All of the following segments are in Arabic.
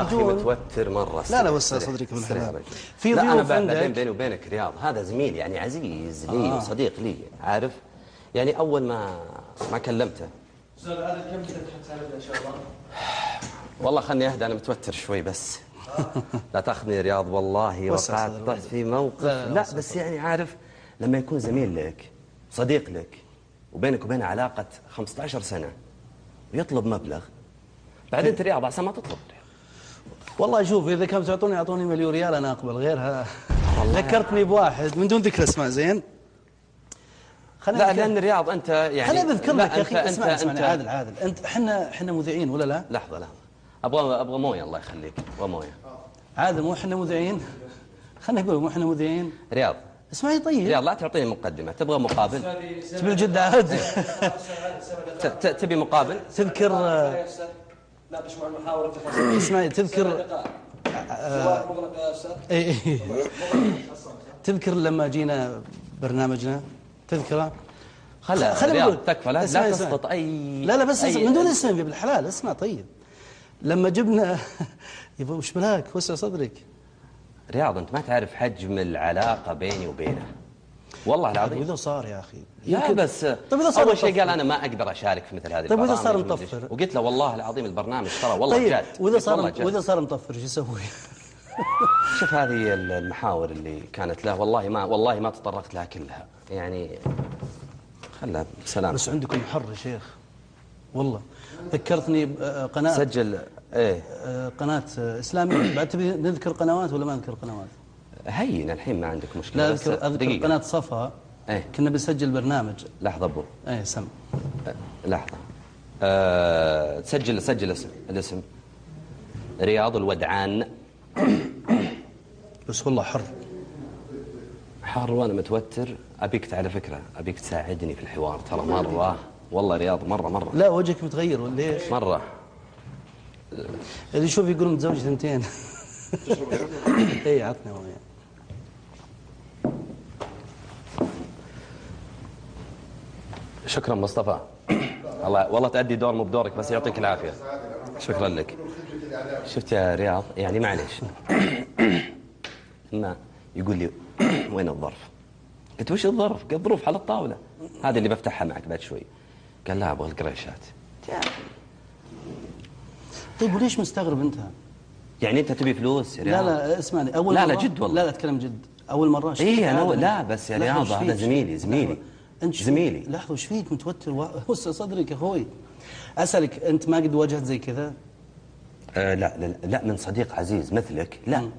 يا اخي متوتر مره. لا لا بس صدرك بالحلال. في ضيوف عندك. لا انا بعدين بيني وبينك رياض هذا زميل يعني عزيز لي وصديق لي عارف. يعني اول ما كلمته استاذ هذا كم كذا تحت ان شاء الله. والله خلني اهدى انا متوتر شوي بس. لا تاخذني رياض والله وقعت طحت في موقف. لا بس يعني عارف لما يكون زميل لك صديق لك وبينك وبينه علاقة 15 سنة ويطلب مبلغ بعدين انت رياض عشان ما تطلب. والله شوف اذا كانوا اعطوني مليون ريال انا اقبل غيرها. ذكرتني بواحد من دون ذكر اسماء زين. لا لان رياض انت يعني خليني بذكر لك يا اخي. اسمعني عادل انت احنا مذيعين ولا لا؟ لحظه ابغى مويه الله يخليك ابغى مويه. عادل مو احنا مذيعين؟ خليني اقول مو احنا مذيعين؟ رياض اسمعي طيب رياض لا تعطيني مقدمه تبغى مقابل؟ تبي الجد عاد؟ تبي مقابل؟ تذكر ناقش مع المحاور اسمعي تذكر تذكر لما جينا برنامجنا تذكره؟ خلينا تكفى لا تسقط اي لا بس من دون اسم بالحلال. اسمع طيب لما جبنا يبا وش بلاك وسع صدرك رياض انت ما تعرف حجم العلاقه بيني وبينه والله العظيم. واذا صار يا اخي لا بس طيب اذا صار اول شيء قال انا ما اقدر اشارك في مثل هذه طيب واذا صار مطفر وقلت له والله العظيم البرنامج ترى والله طيب جاد. واذا صار مطفر شو يسوي؟ شوف هذه المحاور اللي كانت له والله ما تطرقت لها كلها يعني خلها سلام. بس عندكم حر يا شيخ والله. ذكرتني قناه سجل ايه قناه اسلاميه. بعد تبي نذكر قنوات ولا ما نذكر قنوات؟ هين الحين ما عندك مشكله. لا اذكر قناه صفا. ايه كنا بنسجل برنامج. لحظه ابو ايه سم لحظه سجل الاسم رياض الودعان. بس والله حر وانا متوتر. ابيك على فكره ابيك تساعدني في الحوار ترى مره والله رياض مره. لا وجهك متغير ولا ايش؟ مره اللي يشوف يقول متزوج ثنتين. اي عطني مويه. شكرا مصطفى. والله تأدي دور مو بدورك بس يعطيك العافيه. شكرا لك. شفت يا رياض يعني معليش. ما يقول لي وين الظرف؟ قلت وش الظرف؟ قال ظروف على الطاوله هذه اللي بفتحها معك بعد شوي. قال لا ابغى القريشات. طيب وليش مستغرب انت؟ يعني انت تبي فلوس يا رياض؟ لا اسمعني اول لا مره لا جد والله. لا اتكلم جد. اول مره ايه انا لا بس يا رياض هذا زميلي انت زميلي. لحظه وش فيك متوتر وسع صدرك يا اخوي. اسالك انت ما قد واجهت زي كذا؟ لا من صديق عزيز مثلك لا.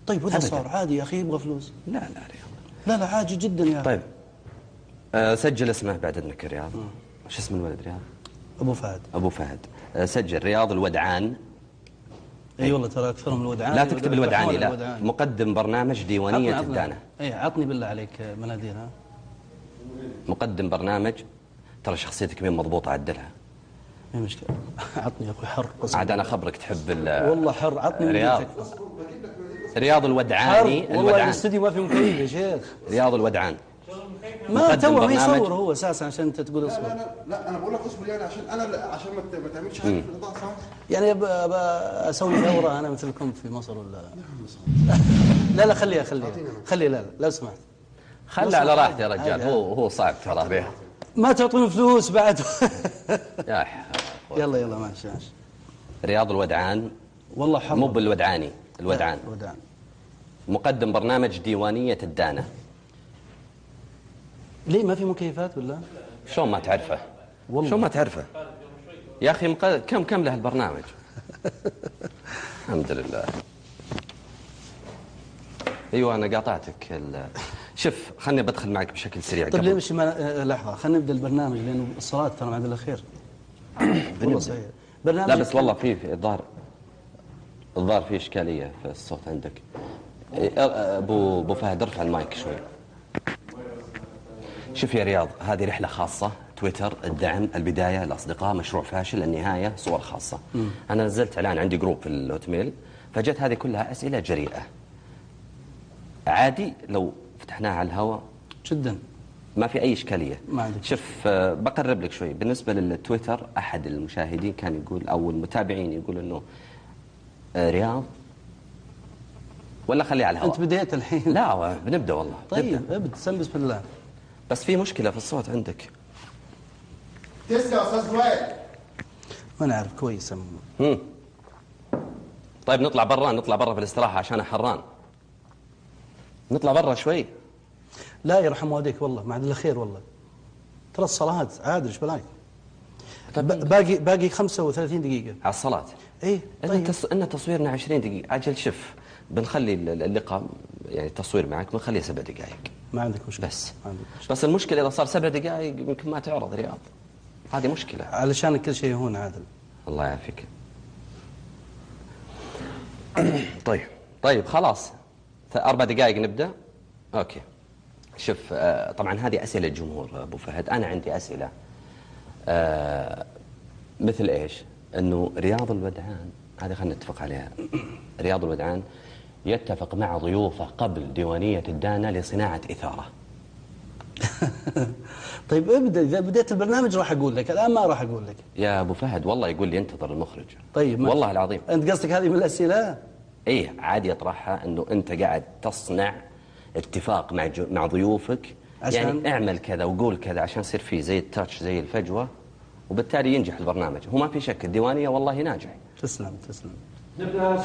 طيب واذا صار عادي يا اخي يبغى فلوس؟ لا رياض لا عادي جدا يا طيب سجل اسمه بعد اذنك يا رياض. وش اسم الولد رياض؟ ابو فهد. سجل رياض الودعان. اي والله ترى اكثرهم الودعان. لا تكتب الودعاني لا. مقدم برنامج ديوانيه الدانا. اي عطني بالله عليك مناديل. ها مقدم برنامج ترى شخصيتك مين مضبوطه عدلها. ما مشكله. عطني يا اخوي حر عاد انا خبرك تحب والله حر. عطني رياض الودعاني. والله الاستوديو ما في مكيف يا شيخ. رياض الودعان ما تو ما يصور هو اساسا عشان انت تقول اصبر. لا انا بقول لك اصبر يعني عشان ما تعملش حاجه في الاضاءه صح. يعني اسوي ثوره انا مثلكم في مصر ولا لا خليها لا سمحت خلي على راحته يا رجال. هو صعب ترى به. ما تعطون فلوس بعد. يلا ماشي. رياض الودعان والله حر. مو بالودعاني الودعان. مقدم برنامج ديوانيه الدانا. ليه ما في مكيفات ولا؟ شلون ما تعرفه؟ والله شلون ما تعرفه؟ يا أخي كم له البرنامج؟ الحمد لله. أيوة أنا قاطعتك. شوف خلني بدخل معك بشكل سريع. طيب ليش ما لحظة خلينا نبدأ البرنامج لأنه الصلاة ترى بعد الأخير. والله صحيح. لا بس والله في الظاهر في إشكالية في الصوت عندك. أبو فهد ارفع المايك شوي. شوف يا رياض هذه رحلة خاصة. تويتر الدعم البداية الأصدقاء مشروع فاشل النهاية صور خاصة. أنا نزلت إعلان عندي جروب في الهوتميل فجت هذه كلها أسئلة جريئة عادي لو فتحناها على الهواء جدا ما في أي إشكالية. شوف بقرب لك شوي. بالنسبة للتويتر أحد المشاهدين كان يقول أو المتابعين يقول أنه رياض ولا خليه على الهواء؟ أنت بديت الحين. لا بنبدأ والله. طيب ابد سم بسم الله. بس في مشكلة في الصوت عندك. تسلم يا استاذ وائل. ما نعرف كويس عموما. طيب نطلع برا في الاستراحة عشان حران. نطلع برا شوي. لا يرحم والديك والله ما عاد الا خير والله. ترى الصلاة عادل ايش بلاك؟ باقي 35 دقيقة على الصلاة. ايه طيب. إن تصويرنا 20 دقيقة. أجل شف بنخلي اللقاء يعني التصوير معك بنخليه 7 دقائق. ما عندك مشكلة. بس المشكلة إذا صار 7 دقائق يمكن ما تعرض رياض. هذه مشكلة. علشان كل شيء هون عادل. الله يعافيك. طيب خلاص 4 دقائق نبدأ. أوكي. شوف طبعا هذه أسئلة الجمهور أبو فهد. أنا عندي أسئلة مثل إيش؟ أنه رياض الودعان هذه خلينا نتفق عليها. رياض الودعان يتفق مع ضيوفه قبل ديوانية الدانا لصناعة إثارة. طيب ابدأ، إذا بديت البرنامج راح أقول لك، الآن ما راح أقول لك. يا أبو فهد والله يقول لي انتظر المخرج. طيب والله العظيم. أنت قصدك هذه من الأسئلة؟ إيه عادي أطرحها أنه أنت قاعد تصنع اتفاق مع ضيوفك عشان يعني اعمل كذا وقول كذا عشان يصير فيه زي التاتش زي الفجوة وبالتالي ينجح البرنامج. هو ما في شك الديوانية والله ناجح. تسلم. نبدا.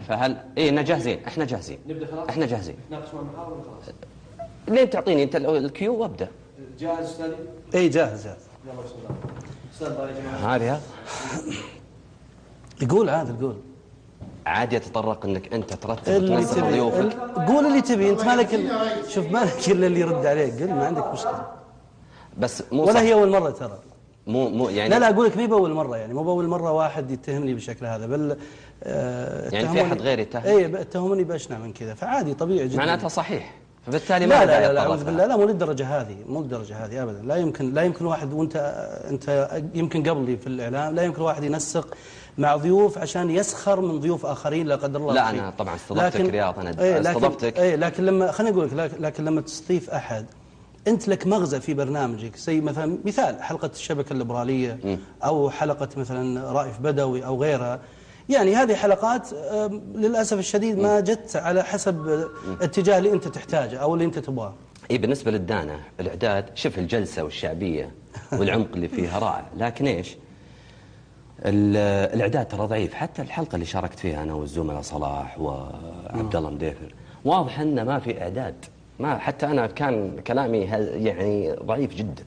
فهل احنا جاهزين. نبدا خلاص. احنا جاهزين. نتناقش مع المحاور ولا خلاص؟ لين تعطيني انت الكيو وابدا. جاهز استاذي؟ اي جاهز. يلا بسم الله. استاذ يا جماعه. هذه يقول عادل قول. عادي يتطرق انك انت ترتب اللي وتنسق تبي ضيوفك. قول اللي تبي انت مالك شوف مالك الا اللي يرد عليك. قل ما عندك مشكله. بس مو ولا صح. هي اول مره ترى. مو يعني لا اقول لك مي باول مره، يعني مو باول مره واحد يتهمني بالشكل هذا، بل يعني في احد غيري يتهم. اي اتهموني باشنع من كذا، فعادي طبيعي جدا. معناتها صحيح. فبالتالي ما لا اعوذ بالله. لا مو للدرجه هذه ابدا. لا يمكن واحد وانت يمكن قبلي في الاعلام لا يمكن واحد ينسق مع ضيوف عشان يسخر من ضيوف اخرين لا قدر الله. لا انا طبعا استضفتك رياض. انا استضفتك. لكن لما خليني اقول لك، لكن لما تستضيف احد انت لك مغزى في برنامجك، زي مثال حلقه الشبكه الليبراليه او حلقه مثلا رائف بدوي او غيرها. يعني هذه حلقات للاسف الشديد ما جت على حسب الاتجاه اللي انت تحتاجه او اللي انت تبغاه. اي بالنسبه للدانا الاعداد شوف الجلسه والشعبيه والعمق اللي فيها رائع، لكن ايش؟ الاعداد ترى ضعيف. حتى الحلقه اللي شاركت فيها انا والزملاء صلاح وعبد الله مديفر واضح ان ما في اعداد. ما حتى انا كان كلامي يعني ضعيف جدا.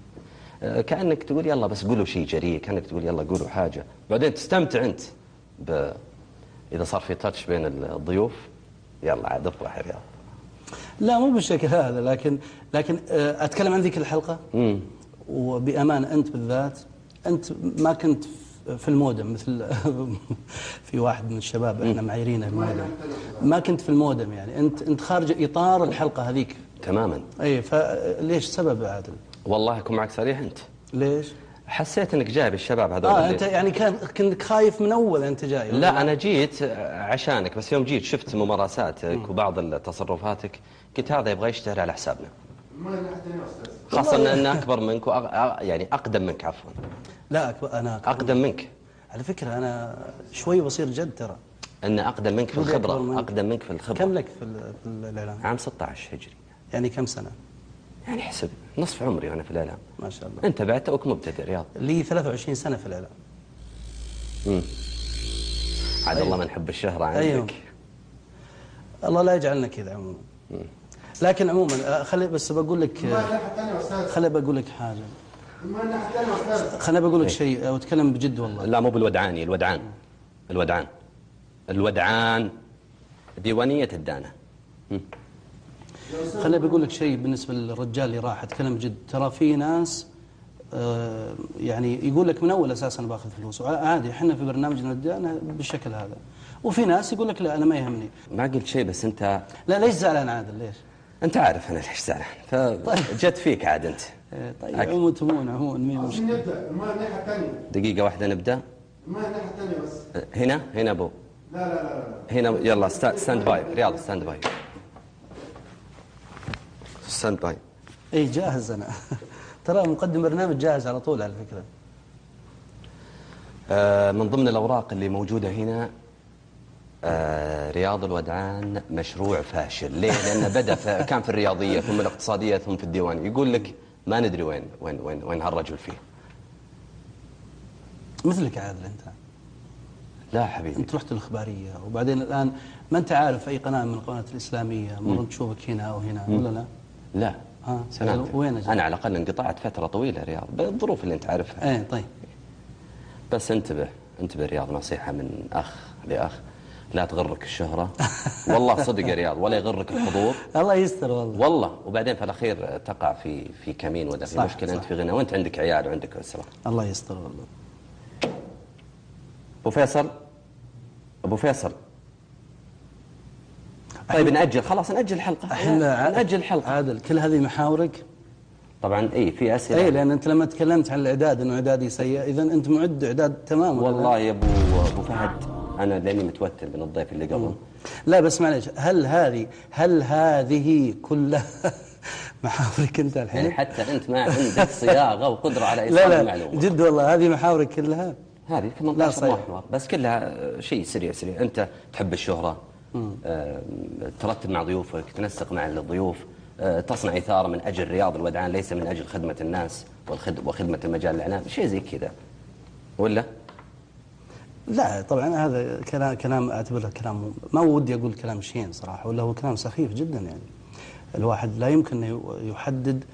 كانك تقول يلا بس قولوا شيء جريء، كانك تقول يلا قولوا حاجه بعدين تستمتع انت اذا صار في تاتش بين الضيوف يلا عاد افرح يا رياض. لا مو بالشكل هذا، لكن اتكلم عن ذيك الحلقه. وبامانه انت بالذات انت ما كنت في المودم مثل في واحد من الشباب احنا معايرينه المودم. ما كنت في المودم، يعني انت خارج اطار الحلقه هذيك تماما. اي فليش سبب عادل؟ والله اكون معك صريح. انت ليش؟ حسيت انك جايب الشباب هذول. انت يعني كنت خايف من اول انت جاي؟ لا انا جيت عشانك، بس يوم جيت شفت ممارساتك وبعض تصرفاتك قلت هذا يبغى يشتغل على حسابنا. خاصة أن أكبر منك يعني أقدم منك عفوا. لا أنا أقدم منك. على فكرة أنا شوي بصير جد ترى. أن أقدم منك في الخبرة. أقدم منك في الخبرة. كم لك في الإعلام؟ عام 16 هجري. يعني كم سنة؟ يعني حسب نصف عمري وأنا في الإعلام. ما شاء الله. أنت بعد توك مبتدئ رياض. لي 23 سنة في الإعلام. عاد الله من حب الشهرة عندك. أيوه. الله لا يجعلنا كذا عموما. لكن عموما بس بقول لك بقول لك حاجة. خليني بقول لك شيء واتكلم بجد والله. لا مو بالودعاني، الودعان ديوانية الدانا. خليني بقول لك شيء بالنسبة للرجال اللي راح اتكلم بجد. ترى في ناس يعني يقول لك من اول اساس انا باخذ فلوس، عادي احنا في برنامجنا الدانا بالشكل هذا. وفي ناس يقول لك لا انا ما يهمني. ما قلت شيء بس انت. لا ليش زعلان عادل؟ ليش؟ انت عارف انا ليش زعلان، فجت فيك عاد انت. طيب عموما مين مشكلة. نبدا الماء الناحيه الثانيه. دقيقة واحدة نبدا. الماء الناحيه الثانيه بس. هنا ابو. لا هنا يلا ستاند باي رياض. ستاند باي. اي جاهز انا. ترى مقدم برنامج جاهز على طول على فكرة. من ضمن الأوراق اللي موجودة هنا رياض الودعان مشروع فاشل. ليه؟ لأنه بدأ كان في الرياضية ثم الاقتصادية ثم في الديوان. يقول لك ما ندري وين هالرجل فيه. مثلك عادل أنت. لا حبيبي، أنت رحت الإخبارية وبعدين الآن ما أنت عارف أي قناة من القنوات الإسلامية مرة تشوفك هنا أو هنا ولا لا؟ لا. وين أنا على الأقل انقطعت فترة طويلة رياض بالظروف اللي أنت عارفها. إيه طيب. بس انتبه رياض، نصيحة من أخ لأخ، لا تغرك الشهرة. والله صدق يا رياض، ولا يغرك الحضور. الله يستر والله. وبعدين في الأخير تقع في كمين ولا في مشكلة. صح. أنت في غنى وأنت عندك عيال وعندك أسرة. الله يستر والله. أبو فيصل طيب نأجل، خلاص نأجل الحلقة. نأجل الحلقة. عادل كل هذه محاورك طبعا. في أسئلة. لأن أنت لما تكلمت عن الإعداد أنه إعدادي سيء، إذا أنت معد إعداد تمام. والله يا أبو فهد أنا لاني متوتر من الضيف اللي قبل. لا بس معلش، هل هذه كلها محاورك أنت الحين؟ يعني حتى أنت ما عندك صياغة وقدرة على إيصال المعلومة. جد والله هذه محاورك كلها. هذه 18 محور بس كلها شيء سريع. أنت تحب الشهرة، ترتب مع ضيوفك، تنسق مع الضيوف، تصنع إثارة من أجل رياض الودعان ليس من أجل خدمة الناس وخدمة المجال الإعلامي، شيء زي كذا ولا؟ لا طبعا هذا كلام أعتبره كلام ما ودي أقول كلام شين صراحة، ولا هو كلام سخيف جدا. يعني الواحد لا يمكن يحدد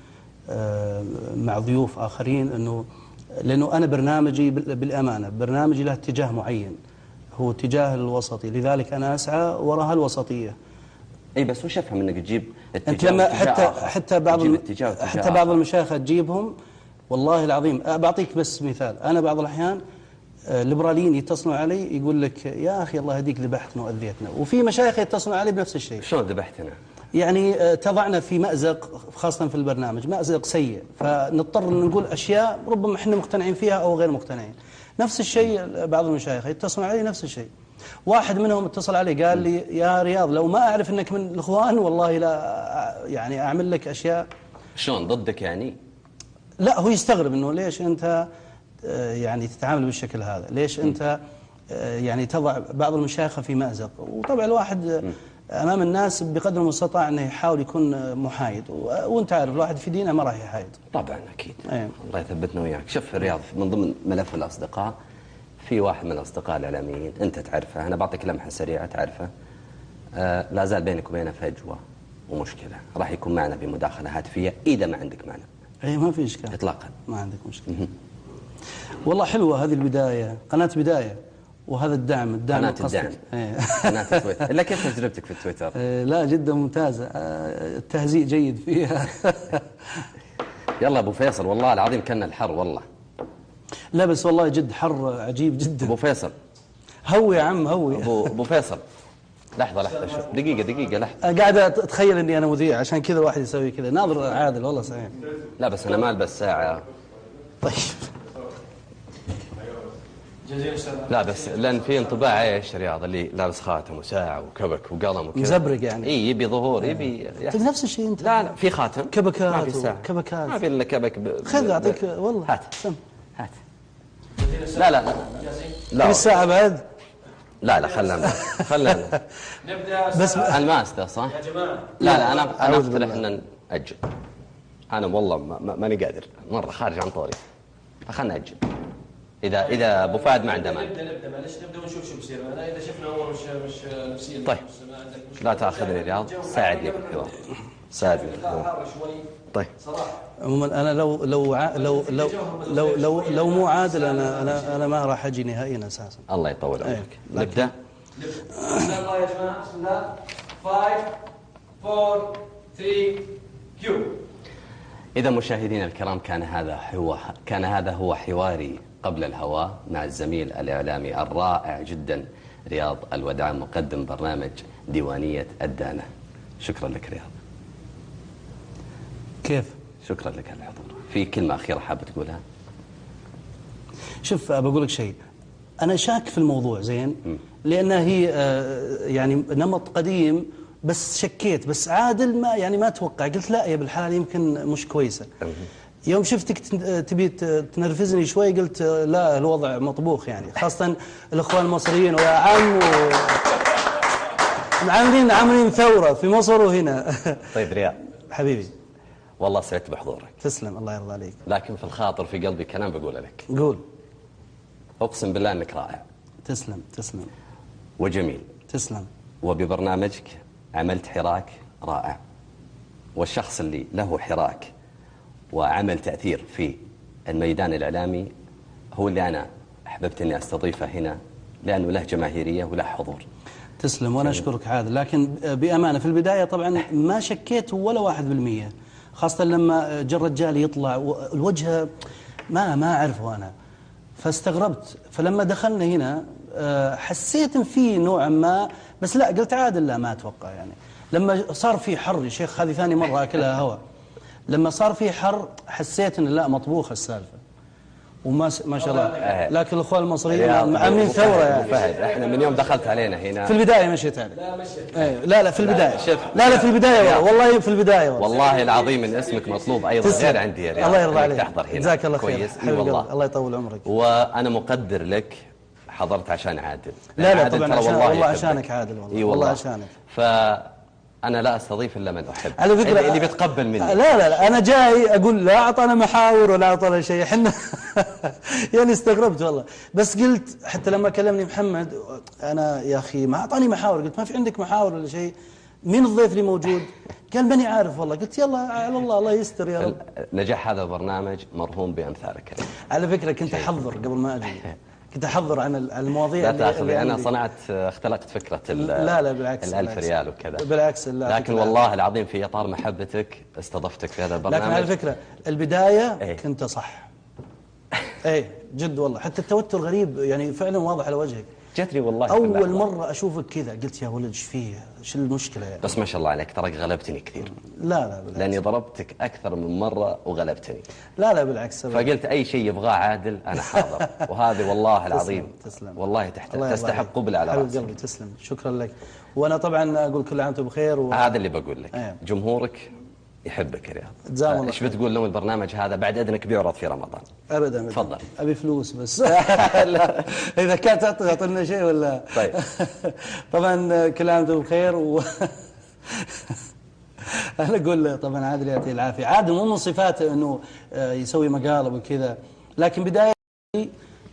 مع ضيوف آخرين لأنه أنا برنامجي بالأمانة برنامجي له اتجاه معين، هو اتجاه الوسطي، لذلك أنا أسعى وراء الوسطية. اي بس وش افهم انك تجيب انت لما حتى بعض المشايخ تجيبهم والله العظيم. بعطيك بس مثال، انا بعض الاحيان الليبراليين يتصلوا علي يقول لك يا اخي الله يهديك ذبحتنا واذيتنا، وفي مشايخ يتصلوا علي بنفس الشيء. شلون ذبحتنا؟ يعني تضعنا في مأزق خاصة في البرنامج، مأزق سيء، فنضطر ان نقول اشياء ربما احنا مقتنعين فيها او غير مقتنعين. نفس الشيء بعض المشايخ يتصلوا علي نفس الشيء. واحد منهم اتصل علي قال لي يا رياض لو ما أعرف أنك من الإخوان والله لا يعني أعمل لك أشياء. شلون ضدك يعني؟ لا هو يستغرب أنه ليش أنت يعني تتعامل بالشكل هذا، ليش أنت يعني تضع بعض المشايخ في مأزق. وطبعا الواحد أمام الناس بقدر المستطاع أنه يحاول يكون محايد، وأنت عارف الواحد في دينه ما راح يحايد. طبعا أكيد. الله يثبتنا وياك. شوف رياض، من ضمن ملف الأصدقاء في واحد من الأصدقاء الإعلاميين أنت تعرفه، أنا بعطيك لمحة سريعة تعرفه، لا زال بينك وبينه فجوة ومشكلة، راح يكون معنا بمداخلة هاتفية إذا ما عندك مانع. أي ما في إشكال إطلاقا، ما عندك مشكلة. والله حلوة هذه البداية، قناة بداية، وهذا الدعم قناة الدعم. قناة تويتر. إلا كيف تجربتك في التويتر؟ لا جدا ممتازة، التهزيء جيد فيها. يلا أبو فيصل والله العظيم كان الحر والله. لا بس والله جد حر عجيب جدا. أبو فيصل هوي يا عم هوي. أبو فيصل لحظة شوف، دقيقة لحظة. قاعد أتخيل إني أنا مذيع عشان كذا الواحد يسوي كذا. ناظر عادل والله صحيح. لا بس أنا ما ألبس ساعة. طيب. لا بس لأن في انطباع إيش رياض اللي لابس خاتم وساعة وكبك وقلم وكذا مزبرق يعني. إيه يبي ظهور يبي نفس الشيء أنت. لا في خاتم كبكات ما في ساعة كبكات ما في إلا كبك خذ أعطيك والله. هات لا الساعة بعد. لا خلنا نبدأ بس الماس ده صح يا جماعة. لا أنا أقترح إن نأجل. أنا والله ماني قادر مرة خارج عن طوري، فخلنا نأجل إذا أبو فهد ما عنده مانع. نبدأ معلش نبدأ ونشوف شو بصير. أنا إذا شفنا أول مش نفسيا. طيب لا تأخذني رياض، ساعدني في الحوار، ساعدني في الحوار. طيب عموما أنا لو مو عادل أنا ما راح أجي نهائيا أساسا. الله يطول عمرك. نبدأ. بسم الله يا جماعة، بسم الله. 5 4 3 كيو. إذا مشاهدينا الكرام كان هذا هو حواري قبل الهواء مع الزميل الإعلامي الرائع جدا رياض الودعان، مقدم برنامج ديوانية الدانة. شكرا لك رياض. كيف؟ شكرا لك على الحضور. في كلمة أخيرة حابة تقولها؟ شوف بقول لك شيء، أنا شاك في الموضوع زين، لأنها هي يعني نمط قديم، بس شكيت. بس عادل ما أتوقع، قلت لا يا بالحال يمكن مش كويسة. يوم شفتك تبي تنرفزني شوي قلت لا الوضع مطبوخ يعني، خاصة الأخوان المصريين ويا عم عاملين ثورة في مصر وهنا. طيب رياض حبيبي والله سعدت بحضورك. تسلم الله يرضى عليك. لكن في الخاطر في قلبي كلام بقوله لك. قول. أقسم بالله أنك رائع. تسلم تسلم. وجميل. تسلم. وببرنامجك عملت حراك رائع، والشخص اللي له حراك وعمل تأثير في الميدان الإعلامي هو اللي أنا أحببت أني أستضيفه هنا، لأنه له جماهيرية وله حضور. تسلم وأنا أشكرك عادل. لكن بأمانة في البداية طبعا ما شكيت ولا 1%، خاصة لما جاء الرجال يطلع الوجه ما أعرفه أنا، فاستغربت. فلما دخلنا هنا حسيت إن في نوع ما، بس لا قلت عادل لا ما أتوقع يعني. لما صار في حر يا شيخ، هذه ثاني مرة أكلها هواء، لما صار في حر حسيت إن لا مطبوخ السالفة ما شاء الله. لكن الأخوان المصريين عاملين ثورة يعني. فهد احنا من يوم دخلت علينا هنا في البداية مشيت عليك. لا مشيت. لا في البداية. شوف. لا في البداية والله في البداية والله العظيم ان اسمك مطلوب ايضا غير عندي يا رياض. الله يرضى عليك. تحضر هنا. جزاك الله خير. كويس. اي والله. الله يطول عمرك. وانا مقدر لك، حضرت عشان عادل. لا عادل طبعا ترى والله عشانك عادل والله. والله عشانك. أنا لا أستضيف إلا من أحب، على فكرة اللي بيتقبل مني. لا أنا جاي أقول لا أعطانا محاور ولا أعطانا شيء إحنا يعني استغربت والله. بس قلت حتى لما كلمني محمد أنا يا أخي ما أعطاني محاور، قلت ما في عندك محاور ولا شيء، مين الضيف اللي موجود؟ قال ماني عارف والله. قلت يلا على الله يستر يا رب. نجاح هذا البرنامج مرهون بأمثالك. على فكرة كنت أحضر قبل ما أجي، كنت أحضر عن المواضيع لا تأخذي. أنا اختلقت فكرة لا بالعكس ال1000 ريال وكذا. بالعكس لكن والله العظيم في إطار محبتك استضفتك في هذا البرنامج. لكن على فكرة البداية كنت صح. جد والله، حتى التوتر غريب يعني فعلا واضح على وجهك. جتني والله أول مرة أشوفك كذا قلت يا ولد ايش فيه؟ ايش المشكلة يعني؟ بس ما شاء الله عليك تراك غلبتني كثير. لا بالعكس. لأني ضربتك أكثر من مرة وغلبتني. لا بالعكس. فقلت أي شيء يبغاه عادل أنا حاضر. وهذه والله العظيم تسلم. والله تستحق قبل على رأسك. قلبي تسلم، شكرا لك. وأنا طبعا أقول كل عام وأنتم بخير هذا اللي بقول لك. جمهورك يحبك يا رياض. ايش بتقول لهم البرنامج هذا بعد اذنك بيعرض في رمضان؟ ابدا تفضل. ابي فلوس بس. لا اذا كانت تعطي لنا شيء ولا. طيب طبعا كل عام وانتم بخير انا اقول طبعا عادل يعطيه العافيه. عادل مو من صفاته انه يسوي مقالب وكذا، لكن بدايه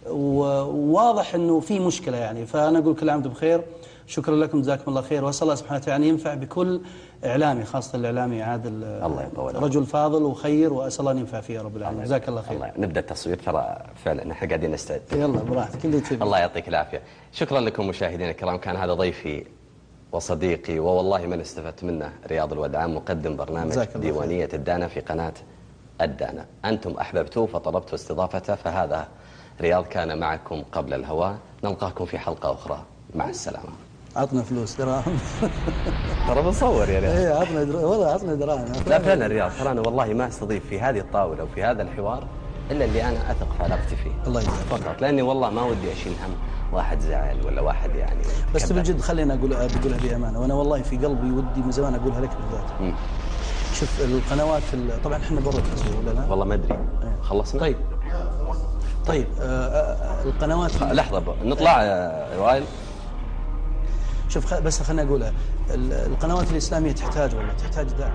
وواضح انه في مشكله يعني. فانا اقول كل عام وانتم بخير، شكرا لكم جزاكم الله خير، واسال الله سبحانه وتعالى ينفع بكل اعلامي، خاصه الاعلامي عادل. الله يطول رجل فاضل وخير، واسال الله ان ينفع فيه يا رب العالمين. جزاك الله خير. الله نبدا التصوير ترى فعلا احنا قاعدين نستعد. يلا براحتك اللي تبي. الله يعطيك العافيه. شكرا لكم مشاهدينا الكرام، كان هذا ضيفي وصديقي ووالله من استفدت منه رياض الودعان، مقدم برنامج ديوانيه الدانا في قناه الدانا. انتم احببتوه فطلبتوا استضافته، فهذا رياض كان معكم قبل الهواء. نلقاكم في حلقه اخرى، مع السلامه. عطنا فلوس دراهم. ترى بنصور يا رياض. عطنا والله عطنا دراهم. لا فعلا رياض، ترى انا والله ما استضيف في هذه الطاوله وفي هذا الحوار الا اللي انا اثق في علاقتي فيه. الله يجزاك فقط، لاني والله ما ودي اشيل هم واحد زعل ولا واحد يعني. بس بالجد خلينا بقولها بامانه، وانا والله في قلبي ودي من زمان اقولها لك بالذات. شوف القنوات طبعا احنا برا التصوير ولا لا؟ والله ما ادري. خلصنا؟ طيب القنوات لحظه نطلع وائل. شوف بس خليني اقولها، القنوات الاسلاميه تحتاج والله تحتاج دعم.